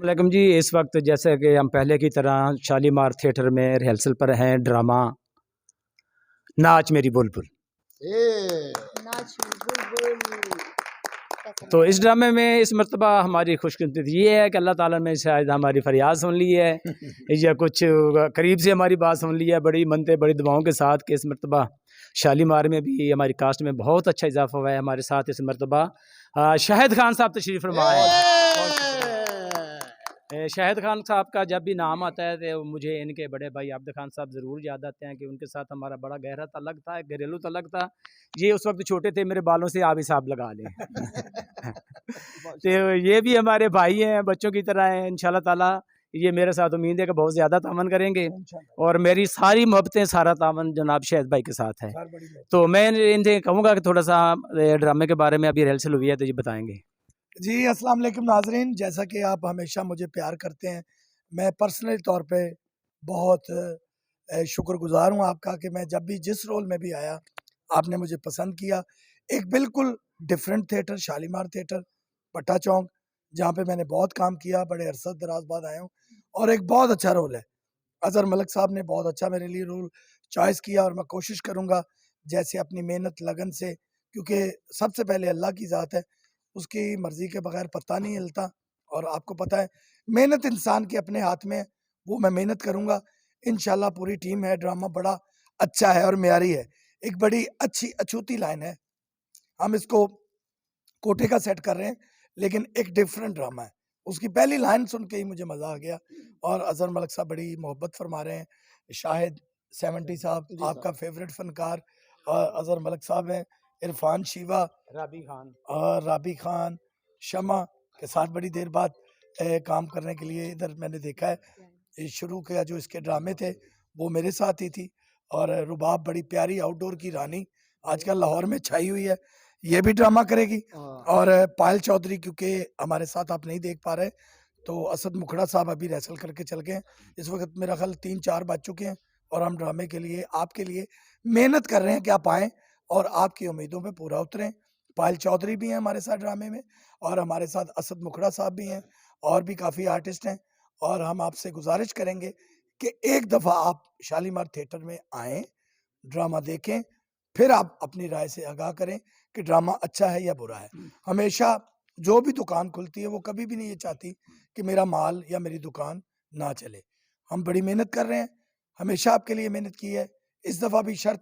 वालेकुम जी। इस वक्त जैसे कि हम पहले की तरह शालीमार थिएटर में रिहर्सल पर हैं। ड्रामा नाच मेरी बुलबुल। नाच बुलबुल। तो इस ड्रामे में इस मरतबा हमारी खुशकिस्मती ये है कि अल्लाह ताला ने शायद हमारी फरियाद सुन ली है या कुछ करीब से हमारी बात सुन ली है, बड़ी मनते बड़ी दुआओं के साथ कि इस मरतबा शालीमार में भी हमारी कास्ट में बहुत अच्छा इजाफा हुआ है। हमारे साथ इस मरतबा शाहिद खान साहब तशरीफ़ फरमा है। शाहिद खान साहब का जब भी नाम आता है तो मुझे इनके बड़े भाई आबिद खान साहब ज़रूर याद आते हैं कि उनके साथ हमारा बड़ा गहरा तल्लक था, एक घरेलू तल्लक था। ये उस वक्त छोटे थे, मेरे बालों से आप हिसाब लगा लें। तो ये भी हमारे भाई हैं, बच्चों की तरह हैं। इंशाल्लाह ताला ये मेरे साथ उम्मीद है कि बहुत ज़्यादा तावन करेंगे और मेरी सारी मोहब्बतें सारा तावन जनाब शाहिद भाई के साथ है। तो मैं इनसे कहूँगा कि थोड़ा सा ड्रामे के बारे में अभी रिहर्सल हुई है तो ये बताएँगे। जी अस्सलाम वालेकुम नाजरीन, जैसा कि आप हमेशा मुझे प्यार करते हैं, मैं पर्सनली तौर पे बहुत शुक्रगुजार हूँ आपका कि मैं जब भी जिस रोल में भी आया आपने मुझे पसंद किया। एक बिल्कुल डिफरेंट थिएटर शालीमार थिएटर पट्टा चौक, जहाँ पे मैंने बहुत काम किया, बड़े अरसा दराज बाद आया हूँ और एक बहुत अच्छा रोल है। अज़हर मलिक साहब ने बहुत अच्छा मेरे लिए रोल चॉइस किया और मैं कोशिश करूँगा जैसे अपनी मेहनत लगन से, क्योंकि सबसे पहले अल्लाह की ज़ात है, उसकी मर्ज़ी के बगैर पत्ता नहीं हिलता और आपको पता है मेहनत इंसान के अपने हाथ में है। वो मैं मेहनत करूँगा, इंशाल्लाह पूरी टीम है, ड्रामा बड़ा अच्छा है और म्यारी है। एक बड़ी अच्छी अछूती लाइन है, हम इसको कोटे का सेट कर रहे हैं लेकिन एक डिफरेंट ड्रामा है। उसकी पहली लाइन सुन के ही मुझे मज़ा आ गया और अज़हर मलिक साहब बड़ी मोहब्बत फरमा रहे हैं। शाहिद 70 साहब आपका फेवरेट फनकार अज़हर मलिक साहब हैं, इरफान शिवा, राबी खान और राबी खान, शमा के साथ बड़ी देर बाद काम करने के लिए इधर मैंने देखा है। ये शुरू के जो इसके ड्रामे थे वो मेरे साथ ही थी और रुबाब बड़ी प्यारी आउटडोर की रानी आजकल लाहौर में छाई हुई है, ये भी ड्रामा करेगी। और पायल चौधरी क्योंकि हमारे साथ आप नहीं देख पा रहे, तो असद मुखड़ा साहब अभी रिहर्सल करके चल गए हैं। इस वक्त मेरा ख्याल 3-4 बज चुके हैं और हम ड्रामे के लिए आपके लिए मेहनत कर रहे हैं कि आप आएँ और आपकी उम्मीदों पे पूरा उतरें। पायल चौधरी भी हैं हमारे साथ ड्रामे में और हमारे साथ असद मुखड़ा साहब भी हैं और भी काफ़ी आर्टिस्ट हैं और हम आपसे गुजारिश करेंगे कि एक दफ़ा आप शालीमार थिएटर में आएँ, ड्रामा देखें, फिर आप अपनी राय से आगाह करें कि ड्रामा अच्छा है या बुरा है। हमेशा जो भी दुकान खुलती है वो कभी भी नहीं ये चाहती कि मेरा माल या मेरी दुकान ना चले। हम बड़ी मेहनत कर रहे हैं, हमेशा आपके लिए मेहनत की है, इस दफ़ा भी शर्त